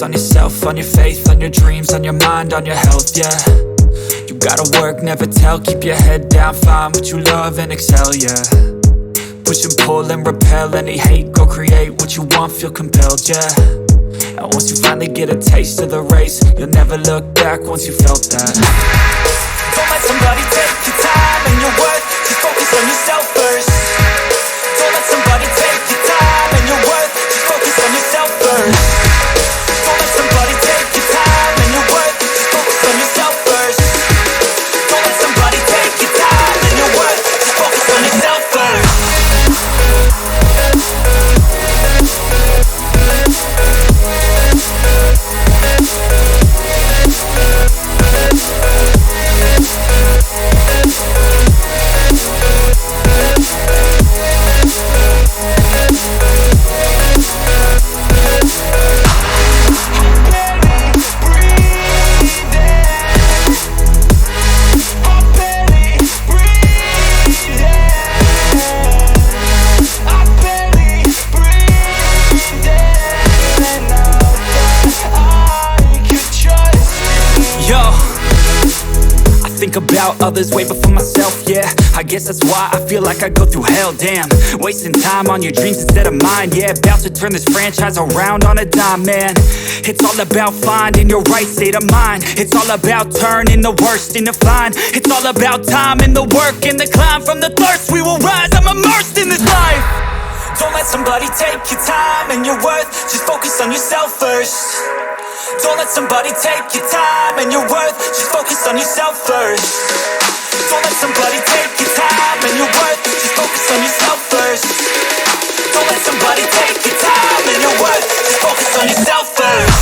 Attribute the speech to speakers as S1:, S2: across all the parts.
S1: on yourself, on your faith, on your dreams, on your mind, on your health, yeah. You gotta work, never tell, keep your head down, find what you love and excel, yeah. Push and pull and repel any hate, go create what you want, feel compelled, yeah. And once you finally get a taste of the race, you'll never look back once you felt that. Don't let somebody take your time and your worth, just focus on yourself first. Don't let somebody take your time and your worth, just focus on yourself first. Don't let somebody take your time and your worth, just focus on yourself first. Don't let somebody take your time and your worth, just focus on yourself first. Think about others way before myself, yeah. I guess that's why I feel like I go through hell, damn. Wasting time on your dreams instead of mine, yeah. About to turn this franchise around on a dime, man. It's all about finding your right state of mind. It's all about turning the worst into fine. It's all about time and the work and the climb. From the thirst we will rise, I'm immersed in this life. Don't let somebody take your time and your worth, just focus on yourself first. Don't let somebody take your time and your worth, just focus on yourself first. Don't let somebody take your time and your worth, just focus on yourself first. Don't let somebody take your time and your worth, just focus on yourself first.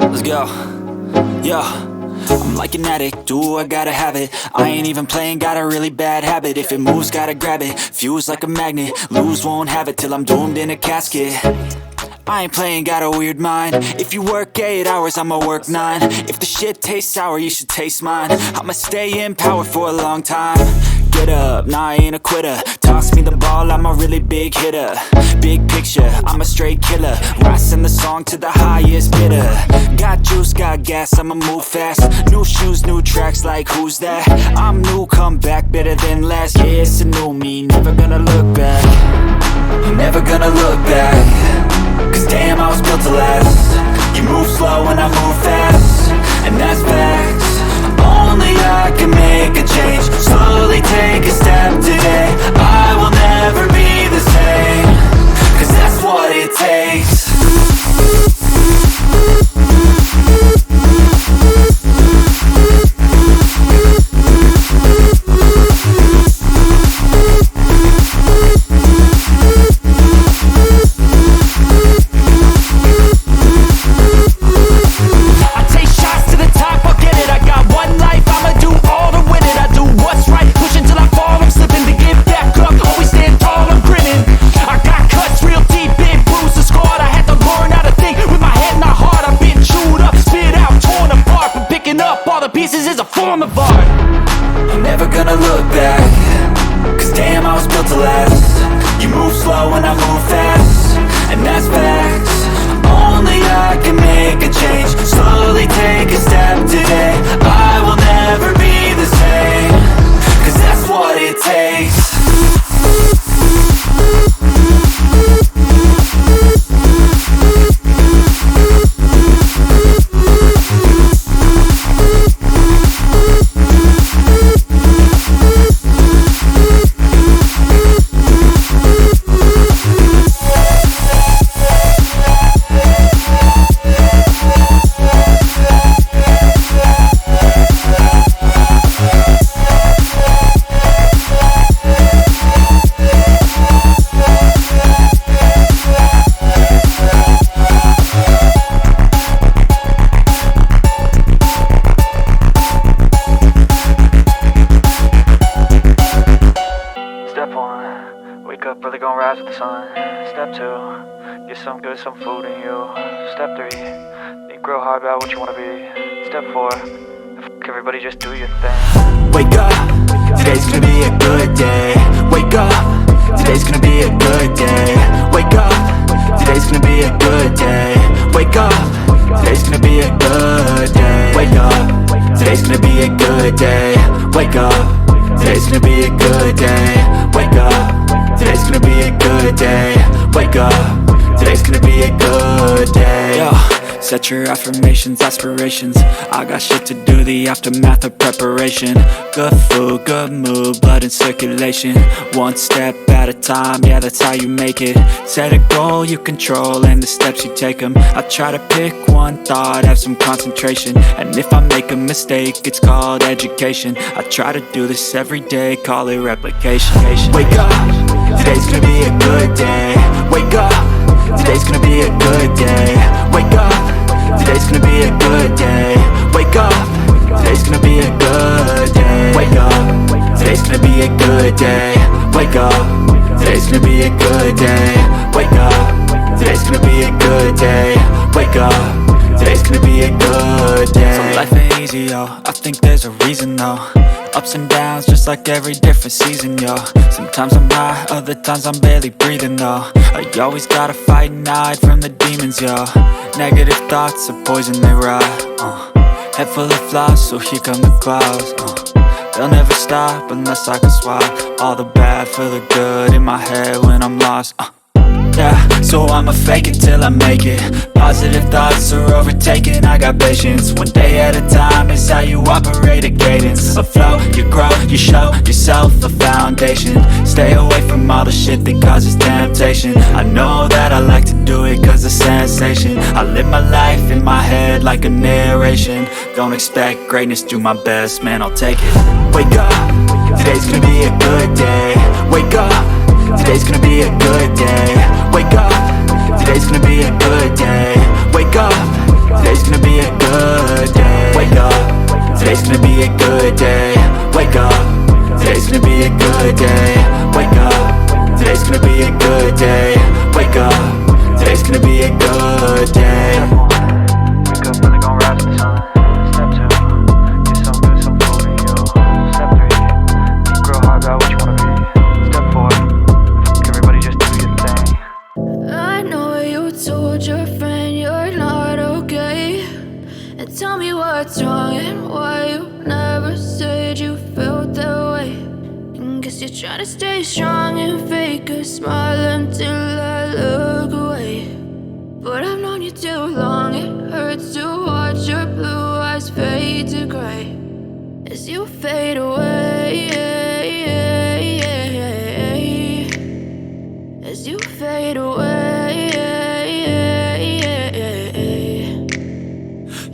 S1: Let's go, yo. I'm like an addict, do I gotta have it. I ain't even playing, got a really bad habit. If it moves, gotta grab it, fuse like a magnet. Lose, won't have it till I'm doomed in a casket. I ain't playing, got a weird mind. If you work 8 hours, I'ma work 9. If the shit tastes sour, you should taste mine. I'ma stay in power for a long time. Get up, nah, I ain't a quitter. Toss me the ball, I'm a really big hitter. Big picture, I'm a straight killer. Rising the song to the highest bidder. Got juice, got gas, I'ma move fast. New shoes, new tracks, like who's that? I'm new, come back, better than last. Yeah, it's a new me, never gonna look back. I'm never gonna look back. Cause damn, I was built to last. You move slow and I move fast, and that's facts. Only I can make a change. Slowly take a step today. I will never be the same, cause that's what it takes. Pieces is a form of art. I'm never gonna look back. Cause damn, I was built to last. You move slow and I move fast, and that's facts. Only I can make a change. Slowly take a step today. I will never be the same, cause that's what it takes. rise with the sun. Step 2, get some good, some food in you. Step 3, think real hard about what you wanna be. Step 4, fuck everybody, just do your thing. Wake up, today's gonna be a good day. Wake up, today's gonna be a good day. Wake up, today's gonna be a good day. Wake up, today's gonna be a good day. Wake up, today's gonna be a good day. Wake up, today's gonna be a good day. Wake up, today's gonna be a good day. Wake up, today's gonna be a good day. Yo, set your affirmations, aspirations. I got shit to do, the aftermath of preparation. Good food, good mood, blood in circulation. One step at a time, yeah, that's how you make it. Set a goal you control and the steps you take them. I try to pick one thought, have some concentration. And if I make a mistake, it's called education. I try to do this every day, call it replication. Wake up, today's gonna be a good day. Wake up, today's gonna be a good day. Wake up, today's gonna be a good day. Wake up, today's gonna be a good day. Wake up, today's gonna be a good day. Wake up, today's gonna be a good day. Wake up, today's gonna be a good day. Wake up, today's gonna be a good day. So life ain't easy, yo, I think there's a reason though. Ups and downs, just like every different season, yo. Sometimes I'm high, other times I'm barely breathing, though. I always gotta fight and hide from the demons, yo. Negative thoughts are poison, they ride, Head full of flies, so here come the clouds, They'll never stop unless I can swap all the bad for the good in my head when I'm lost, Yeah, so I'ma fake it till I make it. Positive thoughts are overtaken, I got patience. One day at a time is how you operate a cadence. A flow, you grow, you show yourself a foundation. Stay away from all the shit that causes temptation. I know that I like to do it cause it's sensation. I live my life in my head like a narration. Don't expect greatness, do my best, man, I'll take it. Wake up, today's gonna be a good day. Wake up, today's gonna be a good day. Wake up, today's gonna be a good day. Wake up, today's gonna be a good day. Wake up, today's gonna be a good day. Wake up, today's gonna be a good day. Wake up, today's gonna be a good day. Wake up, today's gonna be a good day. Wake up, really gon' rise with the sun. Step 2, get some good, some food in you. Step 3, think real hard about what you wanna be. Step 4, everybody just do your thing.
S2: I know you told your friend you're not okay, and tell me what's wrong and why you never said you felt that way. And guess you're trying to stay strong and fake a smile until I look away. But I've known you too long, it hurts to watch your blue eyes fade to gray as you fade away. As you fade away.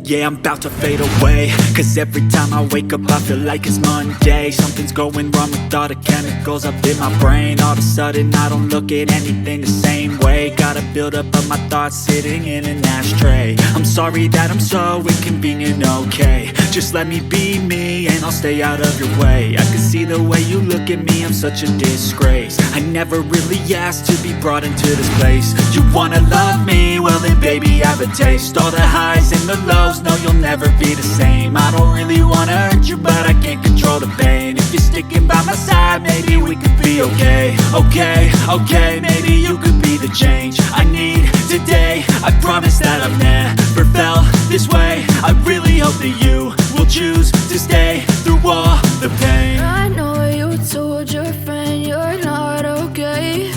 S1: Yeah, I'm about to fade away, cause every time I wake up I feel like it's Monday. Something's going wrong with all the chemicals up in my brain. All of a sudden I don't look at anything the same way. Got a buildup of my thoughts sitting in an ashtray. I'm sorry that I'm so inconvenient, okay. Just let me be me and I'll stay out of your way. I can see the way you look at me, I'm such a disgrace. I never really asked to be brought into this place. You wanna love me? Well then baby I have a taste. All the highs and the lows, no you'll never be the same. I don't really wanna hurt you but I can't control the pain. If you're sticking by my side maybe we could be okay. Okay, maybe you could be the change I need today. I promise that I've never felt this way. I really hope that you will choose to stay through all the pain.
S2: I know you told your friend you're not okay,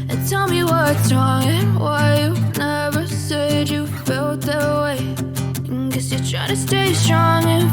S2: and tell me what's wrong and why you never said you felt that way. And guess you're trying to stay strong and